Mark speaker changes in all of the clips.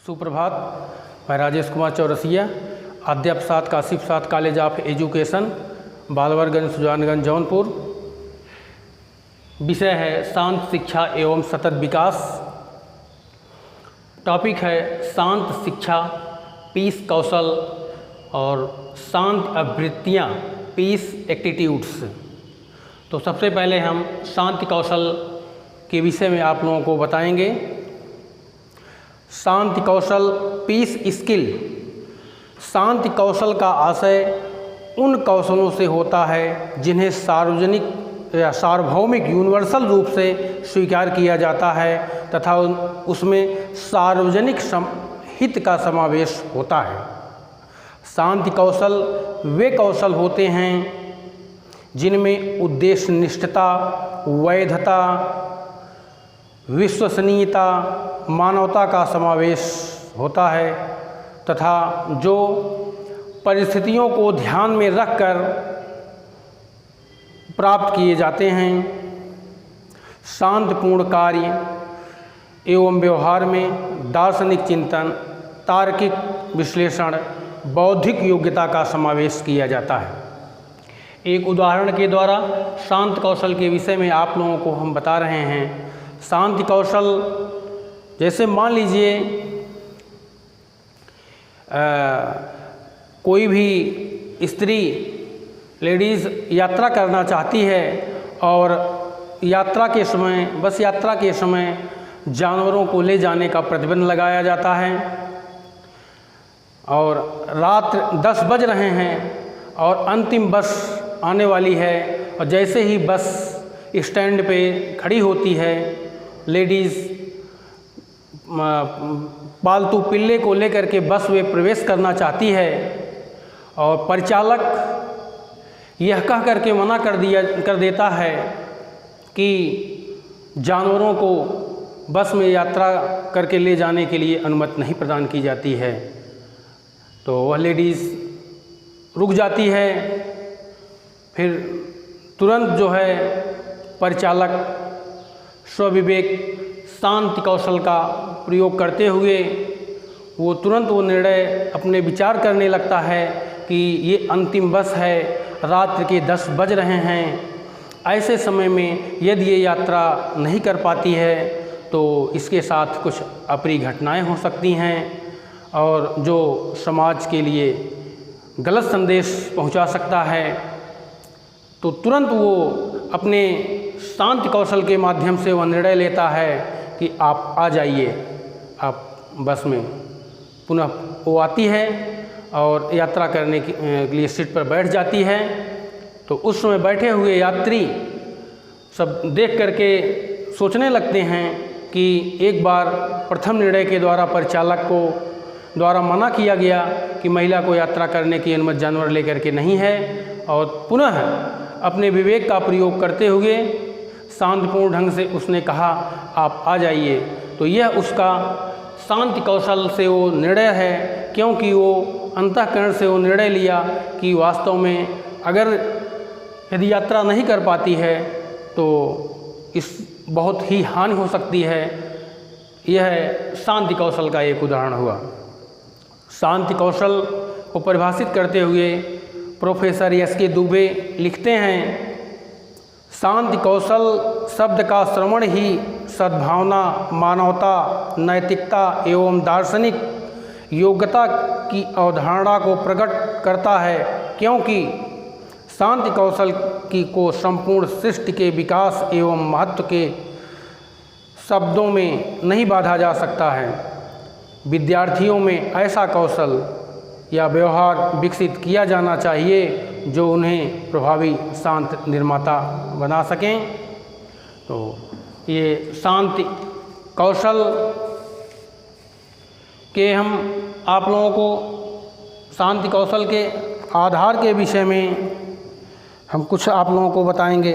Speaker 1: सुप्रभात। मैं राजेश कुमार चौरसिया, अध्यपसाद काशिफसाद college of education, Balwarganj, Sujanganj, Jaunpur. विषय है शांत शिक्षा एवं सतत विकास। टॉपिक है शांत शिक्षा, पीस कौशल और शांत आवृत्तियाँ, पीस एटीट्यूड्स। तो सबसे पहले हम शांति कौशल के विषय में आप लोगों को बताएंगे। शांति कौशल, पीस स्किल। शांति कौशल का आशय उन कौशलों से होता है जिन्हें सार्वजनिक या सार्वभौमिक यूनिवर्सल रूप से स्वीकार किया जाता है तथा उसमें सार्वजनिक हित का समावेश होता है। शांति कौशल वे कौशल होते हैं जिनमें उद्देश्य निष्ठता, वैधता, विश्वसनीयता, मानवता का समावेश होता है तथा जो परिस्थितियों को ध्यान में रखकर प्राप्त किए जाते हैं। शांतिपूर्ण कार्य एवं व्यवहार में दार्शनिक चिंतन, तार्किक विश्लेषण, बौद्धिक योग्यता का समावेश किया जाता है। एक उदाहरण के द्वारा शांत कौशल के विषय में आप लोगों को हम बता रहे हैं। शांति कौशल जैसे मान लीजिए कोई भी स्त्री, लेडीज़ यात्रा करना चाहती है और यात्रा के समय, बस यात्रा के समय जानवरों को ले जाने का प्रतिबंध लगाया जाता है और रात 10 बज रहे हैं और अंतिम बस आने वाली है और जैसे ही बस स्टैंड पे खड़ी होती है, लेडीज़ पालतू पिल्ले को लेकर के बस में प्रवेश करना चाहती है और परिचालक यह कह करके मना कर देता है कि जानवरों को बस में यात्रा करके ले जाने के लिए अनुमति नहीं प्रदान की जाती है। तो वह लेडीज़ रुक जाती है। फिर तुरंत जो है परिचालक स्वविवेक, शांति कौशल का प्रयोग करते हुए वो तुरंत वो निर्णय अपने विचार करने लगता है कि ये अंतिम बस है, रात्रि के 10 बज रहे हैं। ऐसे समय में यदि ये यात्रा नहीं कर पाती है तो इसके साथ कुछ अप्रिय घटनाएं हो सकती हैं और जो समाज के लिए गलत संदेश पहुंचा सकता है। तो तुरंत वो अपने शांति कौशल के माध्यम से वह निर्णय लेता है कि आप आ जाइए। आप बस में पुनः वो आती है और यात्रा करने के लिए सीट पर बैठ जाती है। तो उस समय बैठे हुए यात्री सब देख करके सोचने लगते हैं कि एक बार प्रथम निर्णय के द्वारा परिचालक को द्वारा मना किया गया कि महिला को यात्रा करने की अनुमति जानवर लेकर के नहीं है और पुनः अपने विवेक का प्रयोग करते हुए शांतिपूर्ण ढंग से उसने कहा आप आ जाइए। तो यह उसका शांति कौशल से वो निर्णय है, क्योंकि वो अंतःकरण से वो निर्णय लिया कि वास्तव में अगर यदि यात्रा नहीं कर पाती है तो इस बहुत ही हानि हो सकती है। यह शांति कौशल का एक उदाहरण हुआ। शांति कौशल को परिभाषित करते हुए प्रोफेसर एस.के. दुबे लिखते हैं, शांति कौशल शब्द का श्रवण ही सद्भावना, मानवता, नैतिकता एवं दार्शनिक योग्यता की अवधारणा को प्रकट करता है, क्योंकि शांति कौशल को संपूर्ण सृष्टि के विकास एवं महत्व के शब्दों में नहीं बांधा जा सकता है। विद्यार्थियों में ऐसा कौशल या व्यवहार विकसित किया जाना चाहिए जो उन्हें प्रभावी शांत निर्माता बना सकें। तो ये शांति कौशल के हम आप लोगों को शांति कौशल के आधार के विषय में हम कुछ आप लोगों को बताएंगे।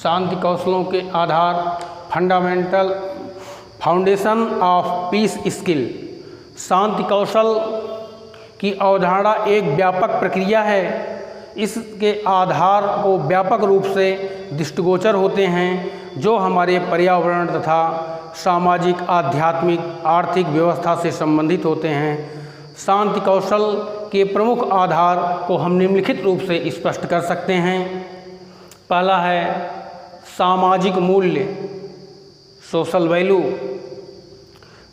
Speaker 1: शांति कौशलों के आधार, fundamental foundation of peace skill. शांति कौशल की अवधारणा एक व्यापक प्रक्रिया है। इसके आधार को व्यापक रूप से दृष्टिगोचर होते हैं जो हमारे पर्यावरण तथा सामाजिक, आध्यात्मिक, आर्थिक व्यवस्था से संबंधित होते हैं। शांति कौशल के प्रमुख आधार को हम निम्नलिखित रूप से स्पष्ट कर सकते हैं। पहला है सामाजिक मूल्य, सोशल वैल्यू।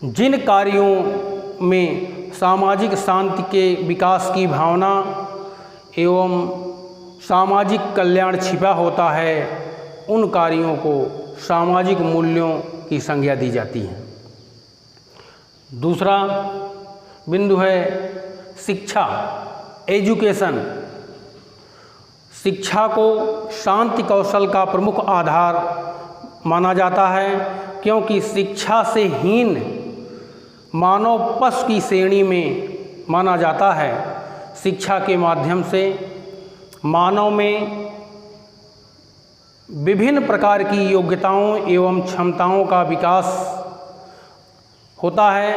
Speaker 1: जिन कार्यों में सामाजिक शांति के विकास की भावना एवं सामाजिक कल्याण छिपा होता है, उन कार्यों को सामाजिक मूल्यों की संज्ञा दी जाती है। दूसरा बिंदु है शिक्षा, एजुकेशन। शिक्षा को शांति कौशल का प्रमुख आधार माना जाता है, क्योंकि शिक्षा से हीन मानव पशु की श्रेणी में माना जाता है। शिक्षा के माध्यम से मानव में विभिन्न प्रकार की योग्यताओं एवं क्षमताओं का विकास होता है।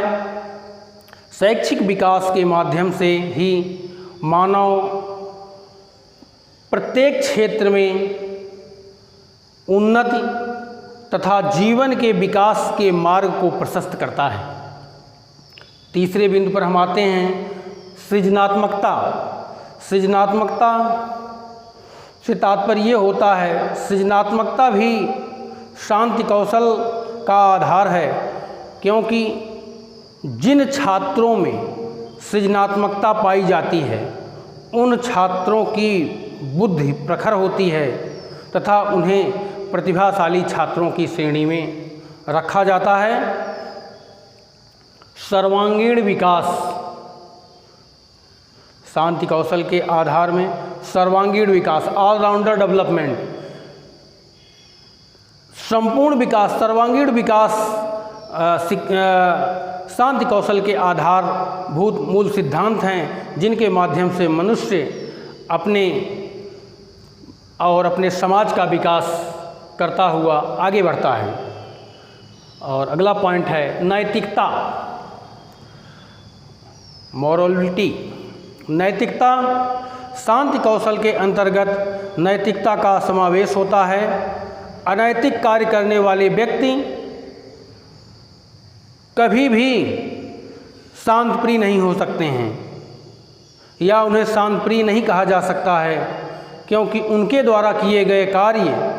Speaker 1: शैक्षिक विकास के माध्यम से ही मानव प्रत्येक क्षेत्र में उन्नति तथा जीवन के विकास के मार्ग को प्रशस्त करता है। तीसरे बिंदु पर हम आते हैं सृजनात्मकता। सृजनात्मकता से तात्पर्य ये होता है, सृजनात्मकता भी शांति कौशल का आधार है, क्योंकि जिन छात्रों में सृजनात्मकता पाई जाती है उन छात्रों की बुद्धि प्रखर होती है तथा उन्हें प्रतिभाशाली छात्रों की श्रेणी में रखा जाता है। सर्वांगीण विकास, शांति कौशल के आधार में सर्वांगीण विकास, ऑलराउंडर डेवलपमेंट, संपूर्ण विकास, सर्वांगीण विकास शांति कौशल के आधारभूत मूल सिद्धांत हैं, जिनके माध्यम से मनुष्य अपने और अपने समाज का विकास करता हुआ आगे बढ़ता है। और अगला पॉइंट है नैतिकता, मॉरलिटी। नैतिकता, शांति कौशल के अंतर्गत नैतिकता का समावेश होता है। अनैतिक कार्य करने वाले व्यक्ति कभी भी शांतप्रिय नहीं हो सकते हैं या उन्हें शांतप्रिय नहीं कहा जा सकता है, क्योंकि उनके द्वारा किए गए कार्य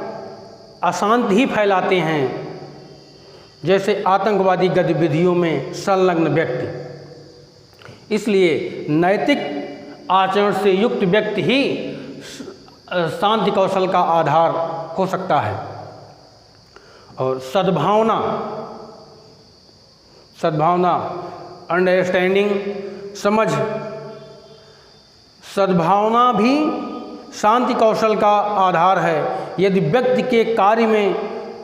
Speaker 1: अशांति ही फैलाते हैं, जैसे आतंकवादी गतिविधियों में संलग्न व्यक्ति। इसलिए नैतिक आचरण से युक्त व्यक्ति ही शांति कौशल का आधार हो सकता है। और सद्भावना, सद्भावना अंडरस्टैंडिंग, समझ, सद्भावना भी शांति कौशल का आधार है। यदि व्यक्ति के कार्य में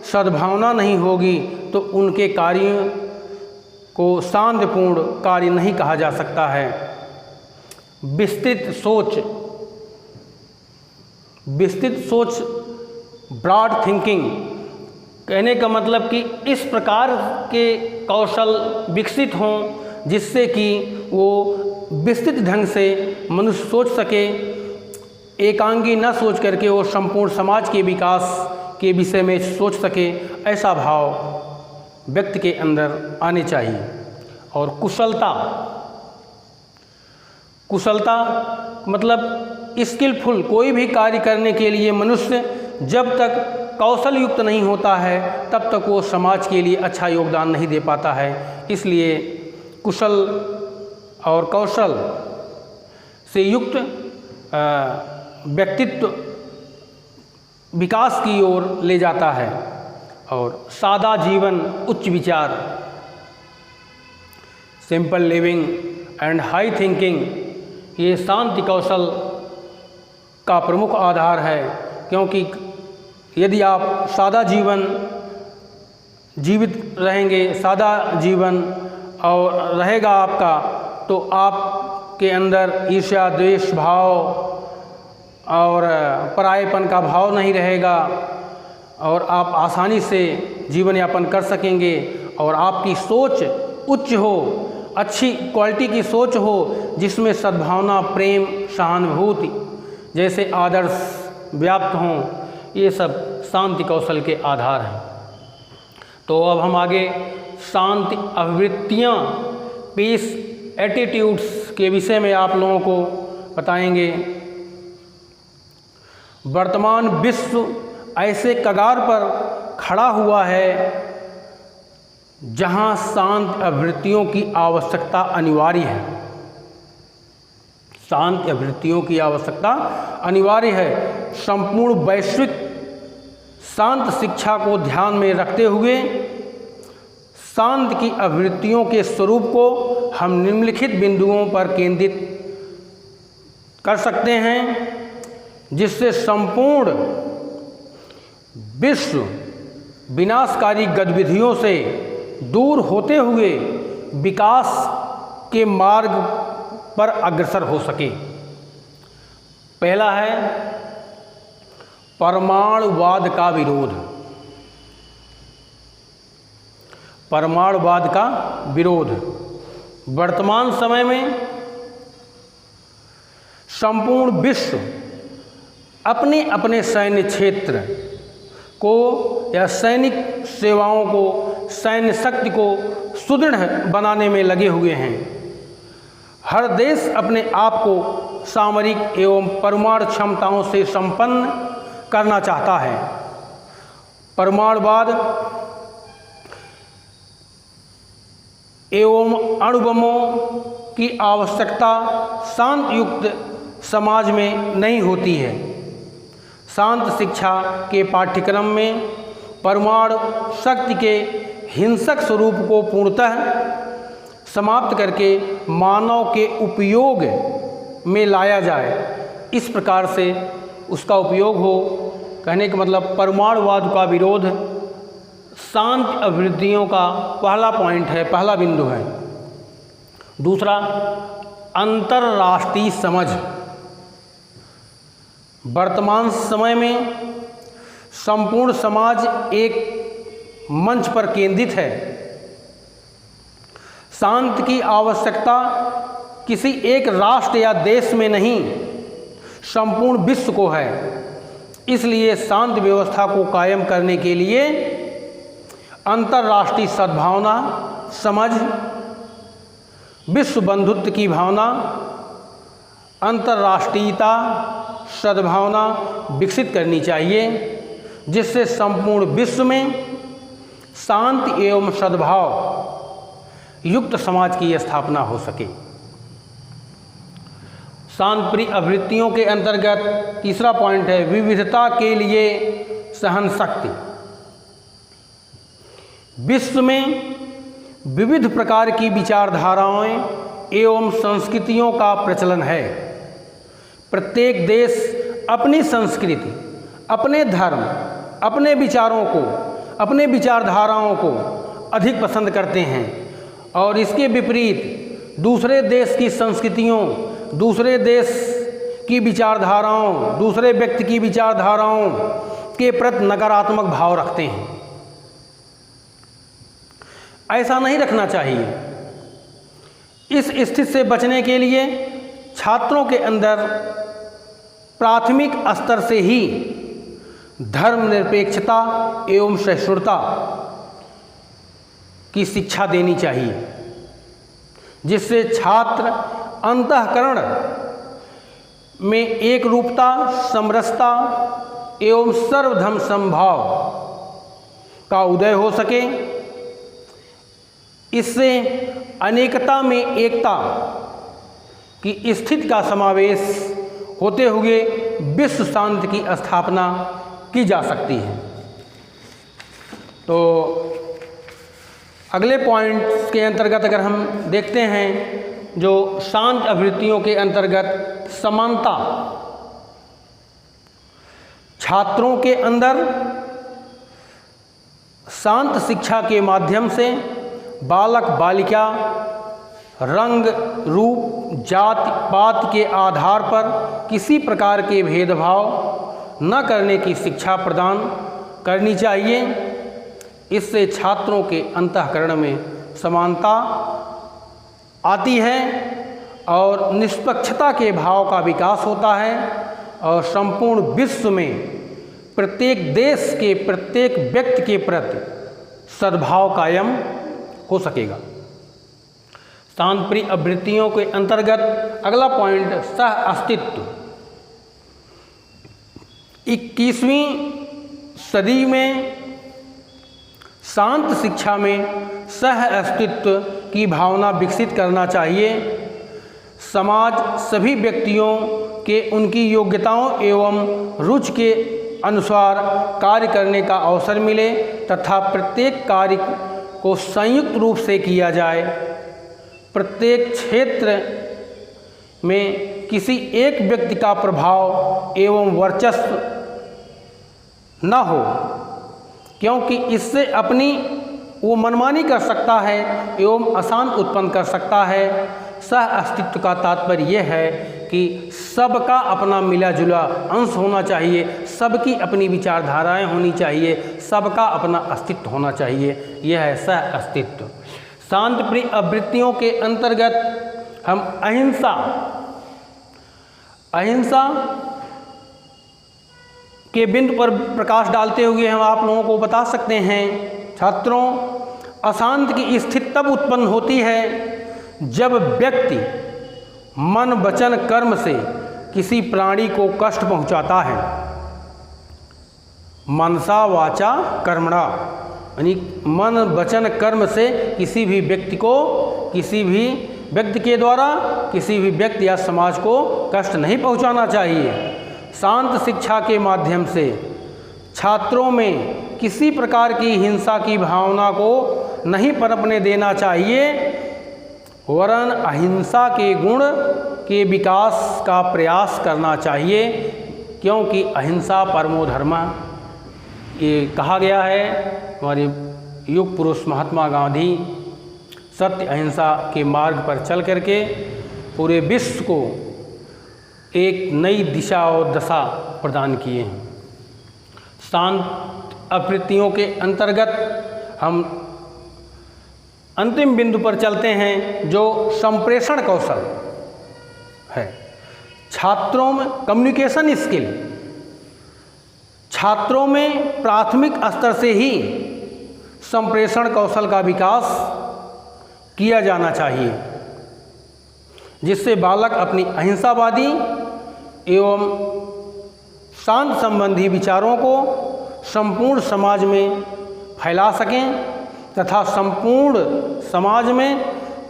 Speaker 1: सद्भावना नहीं होगी तो उनके कार्यों को शांतिपूर्ण कार्य नहीं कहा जा सकता है। विस्तृत सोच, विस्तृत सोच, ब्रॉड थिंकिंग, कहने का मतलब कि इस प्रकार के कौशल विकसित हों जिससे कि वो विस्तृत ढंग से मनुष्य सोच सके, एकांगी न सोच करके वो संपूर्ण समाज के विकास के विषय में सोच सके, ऐसा भाव व्यक्ति के अंदर आने चाहिए। और कुशलता, कुशलता मतलब स्किलफुल, कोई भी कार्य करने के लिए मनुष्य जब तक कौशल युक्त नहीं होता है तब तक वो समाज के लिए अच्छा योगदान नहीं दे पाता है। इसलिए कुशल और कौशल से युक्त व्यक्तित्व विकास की ओर ले जाता है। और सादा जीवन, उच्च विचार, simple living and high thinking, ये शांति कौशल का प्रमुख आधार है, क्योंकि यदि आप सादा जीवन जीवित रहेंगे, सादा जीवन और रहेगा आपका, तो आपके अंदर ईर्ष्या, द्वेष भाव और परायेपन का भाव नहीं रहेगा। और आप आसानी से जीवन यापन कर सकेंगे और आपकी सोच उच्च हो, अच्छी क्वालिटी की सोच हो जिसमें सद्भावना, प्रेम, सहानुभूति जैसे आदर्श व्याप्त हों। ये सब शांति कौशल के आधार हैं। तो अब हम आगे शांति अभिवृत्तियाँ, पीस एटीट्यूड्स के विषय में आप लोगों को बताएंगे। वर्तमान विश्व ऐसे कगार पर खड़ा हुआ है जहां शांत अभिवृत्तियों की आवश्यकता अनिवार्य है। शांत अभिवृत्तियों की आवश्यकता अनिवार्य है। संपूर्ण वैश्विक शांत शिक्षा को ध्यान में रखते हुए शांत की अभिवृत्तियों के स्वरूप को हम निम्नलिखित बिंदुओं पर केंद्रित कर सकते हैं, जिससे संपूर्ण विश्व विनाशकारी गतिविधियों से दूर होते हुए विकास के मार्ग पर अग्रसर हो सके। पहला है परमाणुवाद का विरोध। परमाणुवाद का विरोध वर्तमान समय में संपूर्ण विश्व अपने अपने सैन्य क्षेत्र को या सैनिक सेवाओं को, सैन्य शक्ति को सुदृढ़ बनाने में लगे हुए हैं। हर देश अपने आप को सामरिक एवं परमाणु क्षमताओं से संपन्न करना चाहता है। परमाणुवाद एवं अणुबमों की आवश्यकता शांत युक्त समाज में नहीं होती है। शांत शिक्षा के पाठ्यक्रम में परमाणु शक्ति के हिंसक स्वरूप को पूर्णतः समाप्त करके मानव के उपयोग में लाया जाए, इस प्रकार से उसका उपयोग हो। कहने का मतलब परमाणुवाद का विरोध शांत अभिवृत्तियों का पहला पॉइंट है, पहला बिंदु है। दूसरा, अंतर्राष्ट्रीय समझ। वर्तमान समय में संपूर्ण समाज एक मंच पर केंद्रित है। शांति की आवश्यकता किसी एक राष्ट्र या देश में नहीं, संपूर्ण विश्व को है। इसलिए शांति व्यवस्था को कायम करने के लिए अंतर्राष्ट्रीय सद्भावना, समझ, विश्व बंधुत्व की भावना, अंतर्राष्ट्रीयता, सद्भावना विकसित करनी चाहिए, जिससे संपूर्ण विश्व में शांति एवं सद्भाव युक्त समाज की स्थापना हो सके। शांतिप्रिय अभिवृत्तियों के अंतर्गत तीसरा पॉइंट है विविधता के लिए सहन शक्ति। विश्व में विविध प्रकार की विचारधाराएं एवं संस्कृतियों का प्रचलन है। प्रत्येक देश अपनी संस्कृति, अपने धर्म, अपने विचारों को, अपने विचारधाराओं को अधिक पसंद करते हैं और इसके विपरीत दूसरे देश की संस्कृतियों, दूसरे देश की विचारधाराओं, दूसरे व्यक्ति की विचारधाराओं के प्रति नकारात्मक भाव रखते हैं। ऐसा नहीं रखना चाहिए। इस स्थिति से बचने के लिए छात्रों के अंदर प्राथमिक स्तर से ही धर्मनिरपेक्षता एवं सहिष्णुता की शिक्षा देनी चाहिए, जिससे छात्र अंतःकरण में एक रूपता, समरसता एवं सर्वधर्म समभाव का उदय हो सके। इससे अनेकता में एकता की स्थिति का समावेश होते हुए विश्व शांति की स्थापना की जा सकती है। तो अगले पॉइंट्स के अंतर्गत अगर हम देखते हैं, जो शांत अभिवृत्तियों के अंतर्गत समानता, छात्रों के अंदर शांत शिक्षा के माध्यम से बालक बालिका रंग, रूप, जाति, पात के आधार पर किसी प्रकार के भेदभाव न करने की शिक्षा प्रदान करनी चाहिए। इससे छात्रों के अंतःकरण में समानता आती है और निष्पक्षता के भाव का विकास होता है और संपूर्ण विश्व में प्रत्येक देश के प्रत्येक व्यक्ति के प्रति सद्भाव कायम हो सकेगा। शांतिप्रिय आवृत्तियों के अंतर्गत अगला पॉइंट सह अस्तित्व। 21वीं सदी में शांत शिक्षा में सह अस्तित्व की भावना विकसित करना चाहिए। समाज सभी व्यक्तियों के उनकी योग्यताओं एवं रुचि के अनुसार कार्य करने का अवसर मिले तथा प्रत्येक कार्य को संयुक्त रूप से किया जाए। प्रत्येक क्षेत्र में किसी एक व्यक्ति का प्रभाव एवं वर्चस्व न हो, क्योंकि इससे अपनी वो मनमानी कर सकता है एवं अशांति उत्पन्न कर सकता है। सह अस्तित्व का तात्पर्य यह है कि सबका अपना मिला जुला अंश होना चाहिए, सबकी अपनी विचारधाराएं होनी चाहिए, सबका अपना अस्तित्व होना चाहिए। यह है सह अस्तित्व। शांतिप्रिय आवृत्तियों के अंतर्गत हम अहिंसा के बिंदु पर प्रकाश डालते हुए हम आप लोगों को बता सकते हैं, छात्रों, अशांति की स्थिति तब उत्पन्न होती है जब व्यक्ति मन वचन कर्म से किसी प्राणी को कष्ट पहुंचाता है। मनसा वाचा कर्मणा, यानी मन वचन कर्म से किसी भी व्यक्ति को, किसी भी व्यक्ति के द्वारा किसी भी व्यक्ति या समाज को कष्ट नहीं पहुंचाना चाहिए। शांत शिक्षा के माध्यम से छात्रों में किसी प्रकार की हिंसा की भावना को नहीं पनपने देना चाहिए, वरन अहिंसा के गुण के विकास का प्रयास करना चाहिए, क्योंकि अहिंसा परमो धर्म ये कहा गया है। हमारे युग पुरुष महात्मा गांधी सत्य अहिंसा के मार्ग पर चल करके पूरे विश्व को एक नई दिशा और दशा प्रदान किए हैं। शांत आवृत्तियों के अंतर्गत हम अंतिम बिंदु पर चलते हैं, जो संप्रेषण कौशल है। छात्रों में कम्युनिकेशन स्किल, छात्रों में प्राथमिक स्तर से ही संप्रेषण कौशल का विकास किया जाना चाहिए, जिससे बालक अपनी अहिंसावादी एवं शांत संबंधी विचारों को संपूर्ण समाज में फैला सकें तथा संपूर्ण समाज में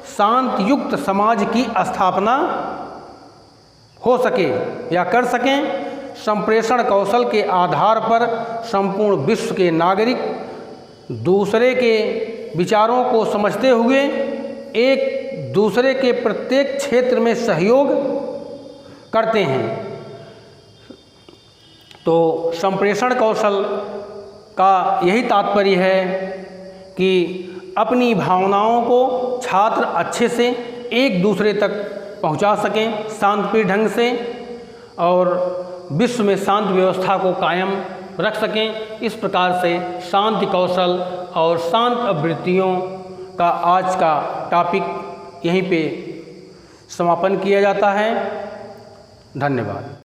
Speaker 1: शांत युक्त समाज की स्थापना हो सके या कर सकें। संप्रेषण कौशल के आधार पर संपूर्ण विश्व के नागरिक दूसरे के विचारों को समझते हुए एक दूसरे के प्रत्येक क्षेत्र में सहयोग करते हैं। तो संप्रेषण कौशल का यही तात्पर्य है कि अपनी भावनाओं को छात्र अच्छे से एक दूसरे तक पहुंचा सकें शांतिप्रिय ढंग से, और विश्व में शांत व्यवस्था को कायम रख सकें। इस प्रकार से शांति कौशल और शांत आवृत्तियों का आज का टॉपिक यहीं पे समापन किया जाता है। धन्यवाद।